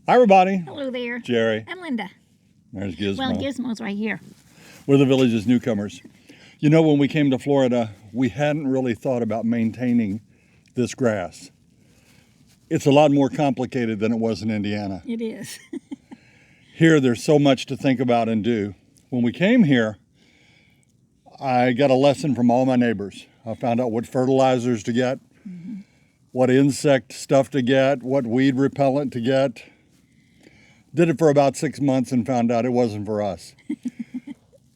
Hi, everybody. Hello there. Jerry. I'm Linda. There's Gizmo. Well, Gizmo's right here. We're the village's newcomers. You know, when we came to Florida, we hadn't really thought about maintaining this grass. It's a lot more complicated than it was in Indiana. It is. Here, there's so much to think about and do. When we came here, I got a lesson from all my neighbors. I found out what fertilizers to get, what insect stuff to get, what weed repellent to get. Did it for about 6 months and found out it wasn't for us.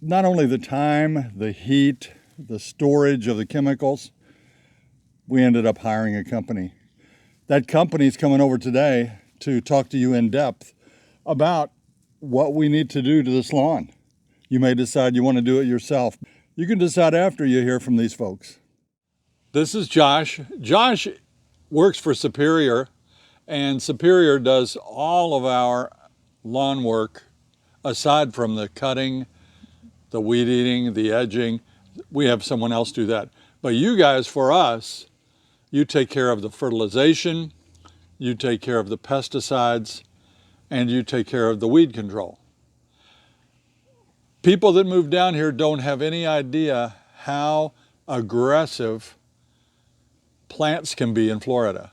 Not only the time, the heat, the storage of the chemicals, we ended up hiring a company. That company's coming over today to talk to you in depth about what we need to do to this lawn. You may decide you want to do it yourself. You can decide after you hear from these folks. This is Josh. Josh works for Superior, and Superior does all of our lawn work aside from the cutting, the weed eating, the edging. We have someone else do that. But you guys, for us, you take care of the fertilization, you take care of the pesticides, and you take care of the weed control. People that move down here don't have any idea how aggressive plants can be in Florida.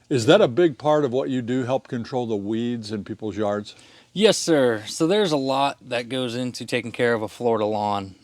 Is that a big part of what you do, help control the weeds in people's yards? Yes, sir. So there's a lot that goes into taking care of a Florida lawn.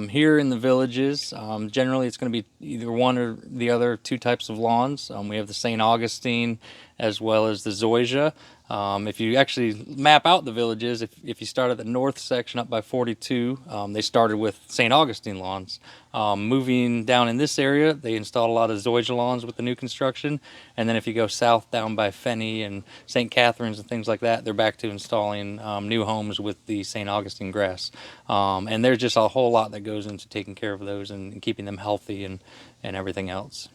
Here in the villages, generally it's going to be either one or the other two types of lawns. We have the St. Augustine as well as the zoysia. If you actually map out the villages, if you start at the north section up by 42, they started with St. Augustine lawns. Moving down in this area, they installed a lot of zoysia lawns with the new construction. And then if you go south down by Fenney and St. Catharines and things like that, they're back to installing new homes with the St. Augustine grass. And there's just a whole lot that goes into taking care of those and keeping them healthy and everything else.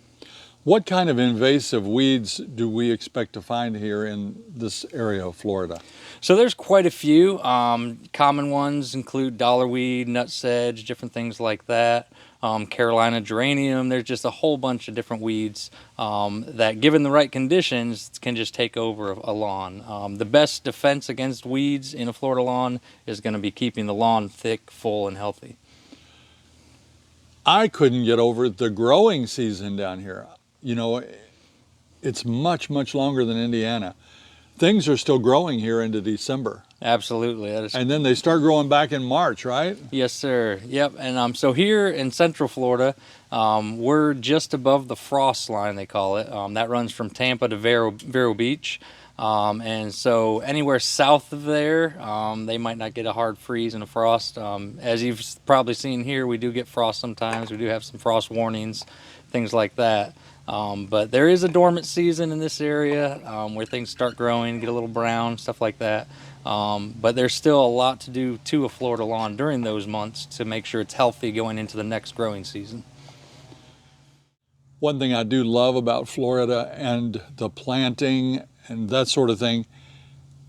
What kind of invasive weeds do we expect to find here in this area of Florida? So there's quite a few. Common ones include dollarweed, nutsedge, different things like that. Carolina geranium. There's just a whole bunch of different weeds that, given the right conditions, can just take over a lawn. The best defense against weeds in a Florida lawn is going to be keeping the lawn thick, full, and healthy. I couldn't get over the growing season down here. You know, it's much, much longer than Indiana. Things are still growing here into December. Absolutely. That is. And then they start growing back in March, right? Yes, sir. Yep. And so here in Central Florida, we're just above the frost line, they call it. That runs from Tampa to Vero Beach. And so anywhere south of there, they might not get a hard freeze and a frost. As you've probably seen here, we do get frost sometimes. We do have some frost warnings, things like that. But there is a dormant season in this area where things start growing, get a little brown, stuff like that. But there's still a lot to do to a Florida lawn during those months to make sure it's healthy going into the next growing season. One thing I do love about Florida and the planting and that sort of thing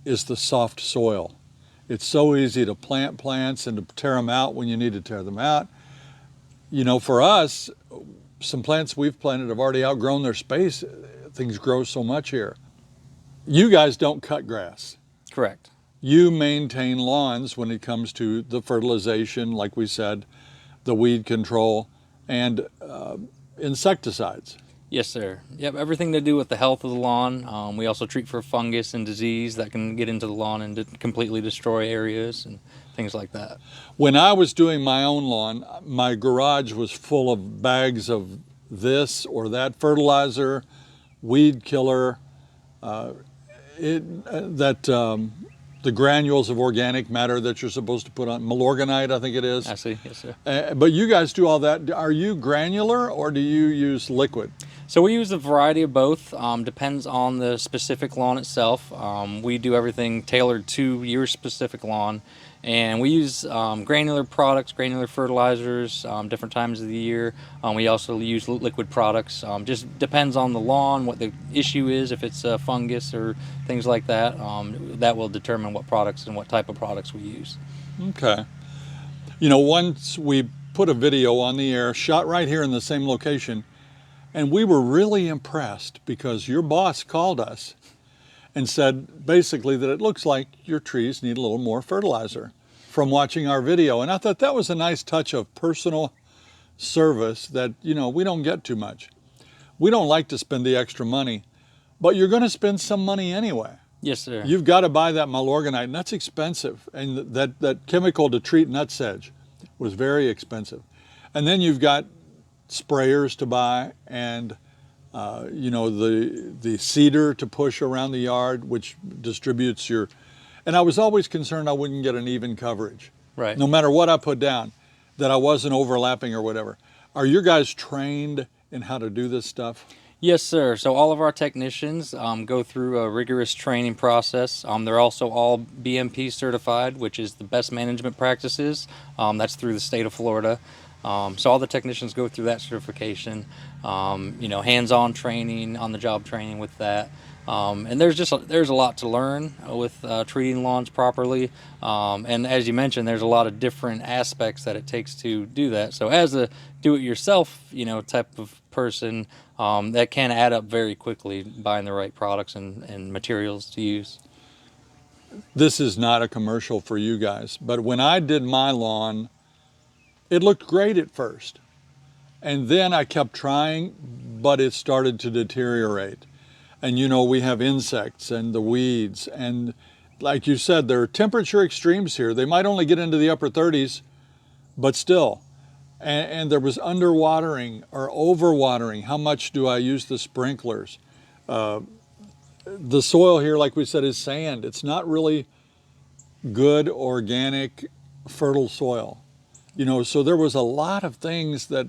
is the soft soil. It's so easy to plant plants and to tear them out when you need to tear them out. You know, for us, some plants we've planted have already outgrown their space. Things grow so much here. You guys don't cut grass. Correct. You maintain lawns when it comes to the fertilization, like we said, the weed control, and insecticides. Yes, sir. Yep, everything to do with the health of the lawn. We also treat for fungus and disease that can get into the lawn and completely destroy areas and things like that. When I was doing my own lawn, my garage was full of bags of this or that fertilizer, weed killer, the granules of organic matter that you're supposed to put on, Milorganite, I think it is. I see, yes, sir. But you guys do all that. Are you granular or do you use liquid? So we use a variety of both. Depends on the specific lawn itself. We do everything tailored to your specific lawn. And we use granular products, granular fertilizers, different times of the year. We also use liquid products. Just depends on the lawn, what the issue is, if it's fungus or things like that. That will determine what products and what type of products we use. Okay. You know, once we put a video on the air, shot right here in the same location, and we were really impressed because your boss called us and said basically that it looks like your trees need a little more fertilizer from watching our video. And I thought that was a nice touch of personal service that, you know, we don't get too much. We don't like to spend the extra money, but you're going to spend some money anyway. Yes, sir. You've got to buy that malorganite, and that's expensive. And that chemical to treat nutsedge was very expensive. And then you've got sprayers to buy, and you know, the cedar to push around the yard, which distributes your. And I was always concerned I wouldn't get an even coverage. Right. No matter what I put down, that I wasn't overlapping or whatever. Are your guys trained in how to do this stuff? Yes, sir. So all of our technicians go through a rigorous training process. They're also all BMP certified, which is the best management practices. That's through the state of Florida. So all the technicians go through that certification. You know, hands-on training, on-the-job training with that. And there's a lot to learn with treating lawns properly. And as you mentioned, there's a lot of different aspects that it takes to do that. So as a do-it-yourself, you know, type of person, that can add up very quickly buying the right products and materials to use. This is not a commercial for you guys, but when I did my lawn, it looked great at first. And then I kept trying, but it started to deteriorate. And you know, we have insects and the weeds, and like you said, there are temperature extremes here. They might only get into the upper 30s, but still. And there was underwatering or overwatering. How much do I use the sprinklers? The soil here, like we said, is sand. It's not really good, organic, fertile soil. You know, so there was a lot of things that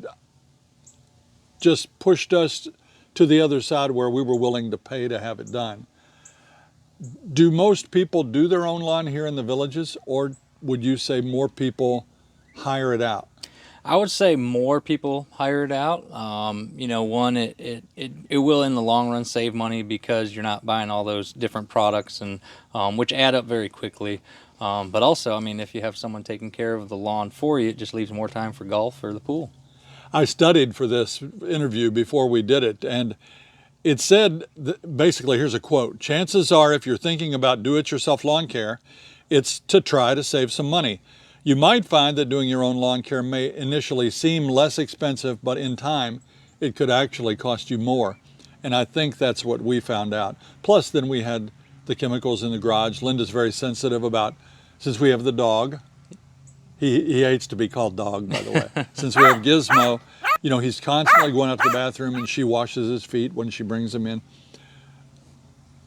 just pushed us to the other side where we were willing to pay to have it done. Do most people do their own lawn here in the villages, or would you say more people hire it out? I would say more people hire it out. You know, one, it will in the long run save money because you're not buying all those different products, and which add up very quickly. But also, I mean, if you have someone taking care of the lawn for you, it just leaves more time for golf or the pool. I studied for this interview before we did it, and it said, basically, here's a quote: chances are if you're thinking about do-it-yourself lawn care, it's to try to save some money. You might find that doing your own lawn care may initially seem less expensive, but in time, it could actually cost you more. And I think that's what we found out. Plus, then we had the chemicals in the garage. Linda's very sensitive about, since we have the dog, he hates to be called dog, by the way. Since we have Gizmo, you know, he's constantly going up to the bathroom, and she washes his feet when she brings him in.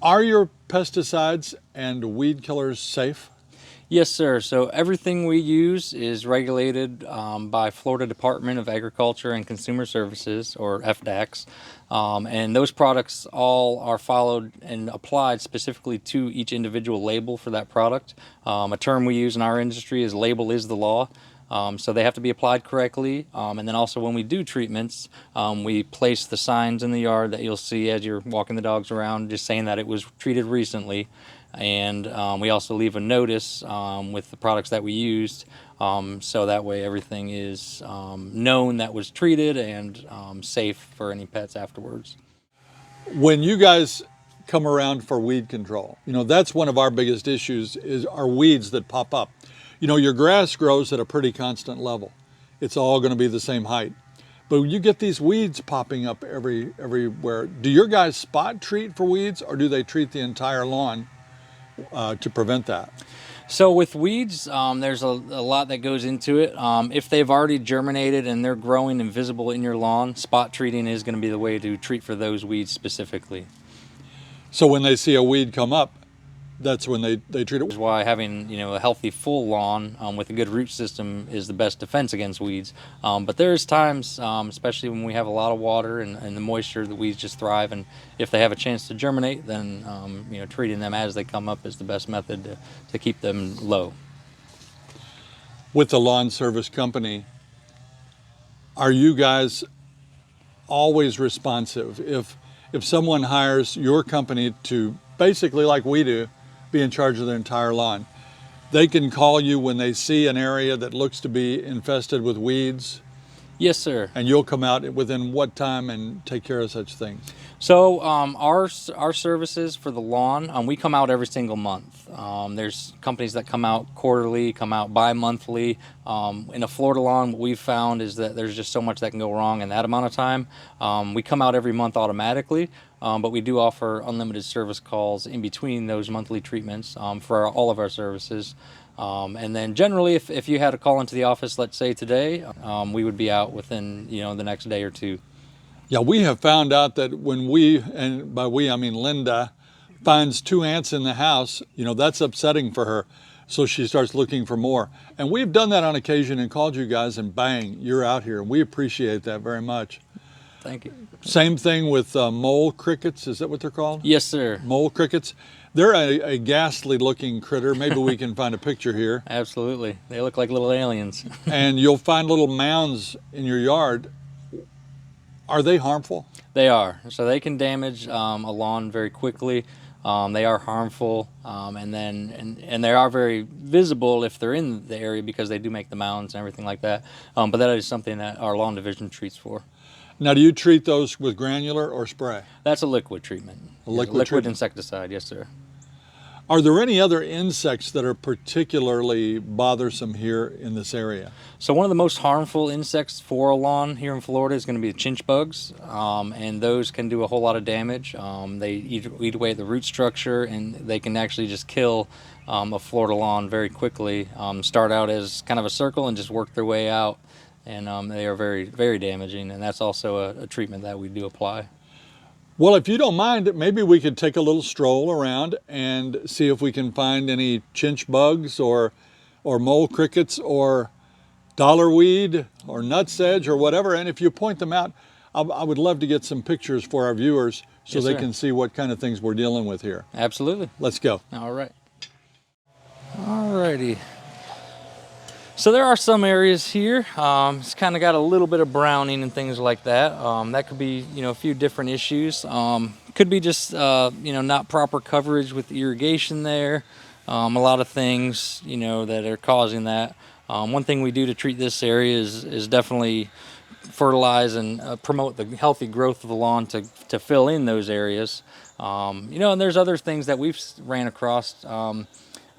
Are your pesticides and weed killers safe? Yes, sir. So everything we use is regulated by Florida Department of Agriculture and Consumer Services, or FDACS. And those products all are followed and applied specifically to each individual label for that product. A term we use in our industry is label is the law. So they have to be applied correctly. And then also when we do treatments, we place the signs in the yard that you'll see as you're walking the dogs around, just saying that it was treated recently. And we also leave a notice with the products that we used, so that way everything is known that was treated and safe for any pets afterwards. When you guys come around for weed control, you know, that's one of our biggest issues is our weeds that pop up. You know, your grass grows at a pretty constant level. It's all going to be the same height. But when you get these weeds popping up everywhere, do your guys spot treat for weeds, or do they treat the entire lawn to prevent that? So with weeds, there's a lot that goes into it. If they've already germinated and they're growing and visible in your lawn, spot treating is going to be the way to treat for those weeds specifically. So when they see a weed come up, that's when they treat it? That's why having, you know, a healthy full lawn with a good root system is the best defense against weeds. But there's times, especially when we have a lot of water and the moisture, the weeds just thrive. And if they have a chance to germinate, then you know, treating them as they come up is the best method to keep them low. With the lawn service company, are you guys always responsive? If someone hires your company to, basically like we do, be in charge of their entire lawn, they can call you when they see an area that looks to be infested with weeds? Yes, sir. And you'll come out within what time and take care of such things? So our services for the lawn, we come out every single month. There's companies that come out quarterly, come out bi-monthly. In a Florida lawn, what we've found is that there's just so much that can go wrong in that amount of time. We come out every month automatically, but we do offer unlimited service calls in between those monthly treatments for all of our services. And then generally, if you had a call into the office, let's say today, we would be out within the next day or two. Yeah, we have found out that when we, and by we I mean Linda, finds 2 ants in the house, that's upsetting for her. So she starts looking for more. And we've done that on occasion and called you guys, and bang, you're out here. And we appreciate that very much. Thank you. Same thing with mole crickets. Is that what they're called? Yes, sir. Mole crickets. They're a ghastly looking critter. Maybe we can find a picture here. Absolutely. They look like little aliens. And you'll find little mounds in your yard. Are they harmful? They are. So they can damage a lawn very quickly. They are harmful, and they are very visible if they're in the area because they do make the mounds and everything like that. But that is something that our lawn division treats for. Now, do you treat those with granular or spray? That's a liquid treatment. A liquid liquid treatment. insecticide, yes, sir. Are there any other insects that are particularly bothersome here in this area? So one of the most harmful insects for a lawn here in Florida is going to be the chinch bugs, and those can do a whole lot of damage. They eat away at the root structure, and they can actually just kill a Florida lawn very quickly. Start out as kind of a circle and just work their way out, and they are very, very damaging, and that's also a treatment that we do apply. Well, if you don't mind, maybe we could take a little stroll around and see if we can find any chinch bugs or mole crickets or dollarweed or nutsedge or whatever. And if you point them out, I would love to get some pictures for our viewers so Yes, they sir. can see what kind of things we're dealing with here. Absolutely. Let's go. All right. All righty. So there are some areas here. It's kind of got a little bit of browning and things like that. That could be, a few different issues. Could be just, not proper coverage with irrigation there. A lot of things, that are causing that. One thing we do to treat this area is definitely fertilize and promote the healthy growth of the lawn to fill in those areas. And there's other things that we've ran across.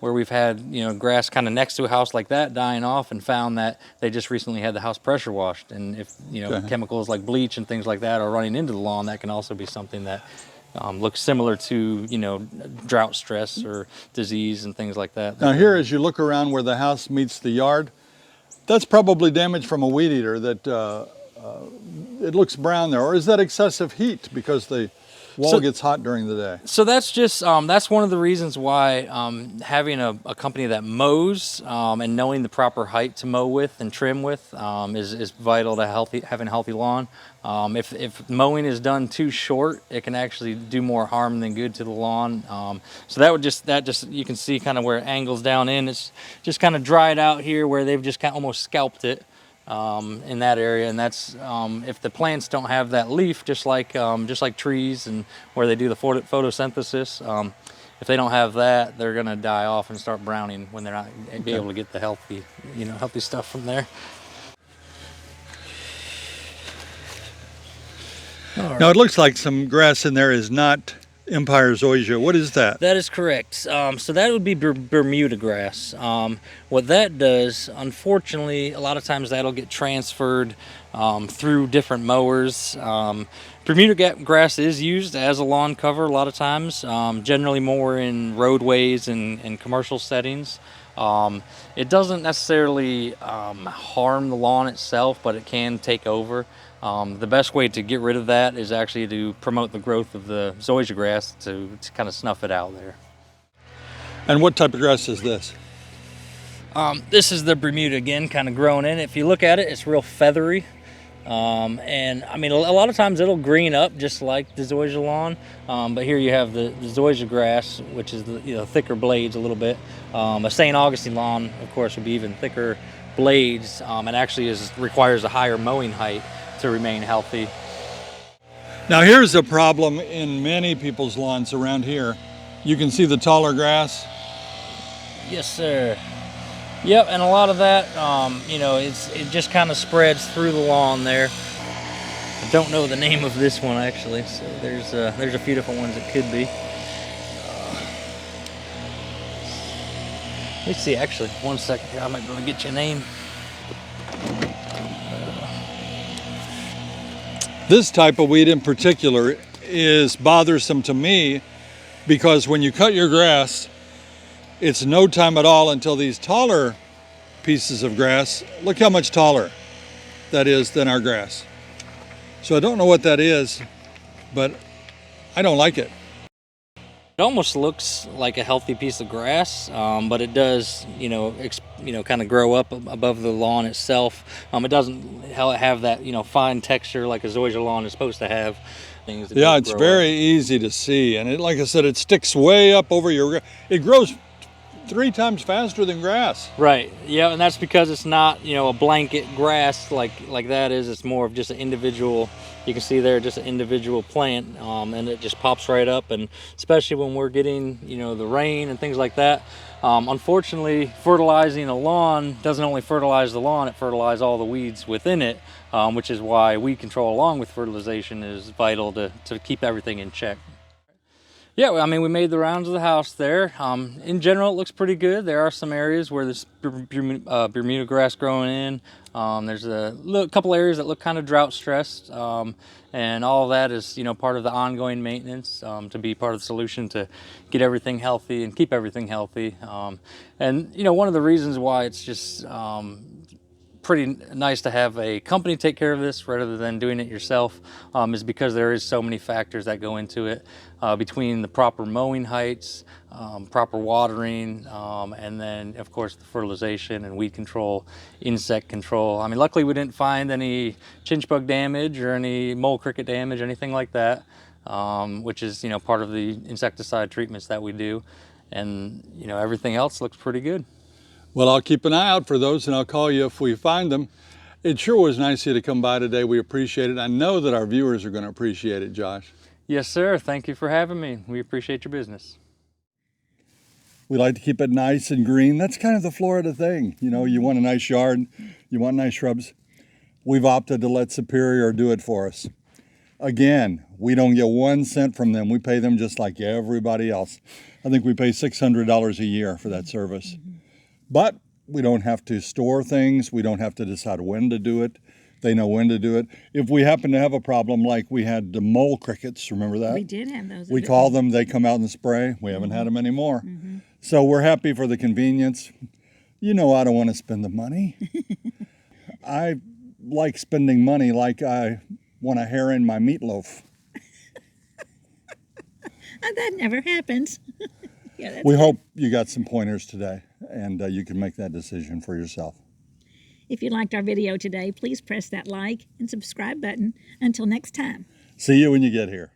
Where we've had grass kind of next to a house like that dying off, and found that they just recently had the house pressure washed, and if Okay. chemicals like bleach and things like that are running into the lawn, that can also be something that looks similar to drought stress or disease and things like that. Now here, as you look around where the house meets the yard, that's probably damage from a weed eater that it looks brown there. Or is that excessive heat because the wall gets hot during the day? So that's just that's one of the reasons why having a company that mows and knowing the proper height to mow with and trim with is vital to having a healthy lawn. If mowing is done too short, it can actually do more harm than good to the lawn. So that just you can see kind of where it angles down in. It's just kind of dried out here where they've just kind of almost scalped it. In that area, and that's if the plants don't have that leaf, just like trees and where they do the photosynthesis, if they don't have that, they're gonna die off and start browning when they're not be able to get the healthy stuff from there. Now it looks like some grass in there is not Empire zoysia. What is that? That is correct. So that would be Bermuda grass. What that does, unfortunately, a lot of times that'll get transferred through different mowers. Bermuda grass is used as a lawn cover a lot of times, generally more in roadways and commercial settings. It doesn't necessarily harm the lawn itself, but it can take over. The best way to get rid of that is actually to promote the growth of the zoysia grass to kind of snuff it out there. And what type of grass is this? This is the Bermuda again, kind of growing in. If you look at it, it's real feathery. And I mean, a lot of times it'll green up just like the zoysia lawn. But here you have the zoysia grass, which is the thicker blades a little bit. A St. Augustine lawn, of course, would be even thicker blades, and actually requires a higher mowing height to remain healthy. Now here's a problem in many people's lawns around here. You can see the taller grass. Yes, sir. Yep, and a lot of that, you know, it just kind of spreads through the lawn there. I don't know the name of this one actually, so there's a few different ones it could be. Let me see, actually, 1 second here, I might be able to get you a name. This type of weed in particular is bothersome to me because when you cut your grass, it's no time at all until these taller pieces of grass, look how much taller that is than our grass. So I don't know what that is, but I don't like it. It almost looks like a healthy piece of grass, but it does, you know, kind of grow up above the lawn itself. It doesn't have that, you know, fine texture like a zoysia lawn is supposed to have. Yeah, it's very easy to see, and like I said, it sticks way up over your. It grows 3 times faster than grass. Right. Yeah, and that's because it's not, you know, a blanket grass like that is. It's more of just an individual. You can see there just an individual plant, and it just pops right up. And especially when we're getting, you know, the rain and things like that. Unfortunately, fertilizing a lawn doesn't only fertilize the lawn; it fertilizes all the weeds within it, which is why weed control along with fertilization is vital to keep everything in check. Yeah, I mean, we made the rounds of the house there. In general, it looks pretty good. There are some areas where there's Bermuda grass growing in. There's a couple areas that look kind of drought stressed. And all of that is, you know, part of the ongoing maintenance to be part of the solution to get everything healthy and keep everything healthy. And, you know, one of the reasons why it's just pretty nice to have a company take care of this rather than doing it yourself is because there is so many factors that go into it between the proper mowing heights, proper watering, and then of course the fertilization and weed control, insect control. I mean, luckily we didn't find any chinch bug damage or any mole cricket damage, anything like that, which is, you know, part of the insecticide treatments that we do. And, you know, everything else looks pretty good. Well, I'll keep an eye out for those and I'll call you if we find them. It sure was nice of you to come by today. We appreciate it. I know that our viewers are going to appreciate it, Josh. Yes, sir. Thank you for having me. We appreciate your business. We like to keep it nice and green. That's kind of the Florida thing. You know, you want a nice yard, you want nice shrubs. We've opted to let Superior do it for us. Again, we don't get 1 cent from them. We pay them just like everybody else. I think we pay $600 a year for that service. But we don't have to store things. We don't have to decide when to do it. They know when to do it. If we happen to have a problem like we had the mole crickets, remember that? We did have those. We call them, they come out and spray. We haven't had them anymore. So we're happy for the convenience. You know, I don't want to spend the money. I like spending money like I want a hair in my meatloaf. That never happens. Yeah, We hope you got some pointers today and you can make that decision for yourself. If you liked our video today, please press that like and subscribe button. Until next time. See you when you get here.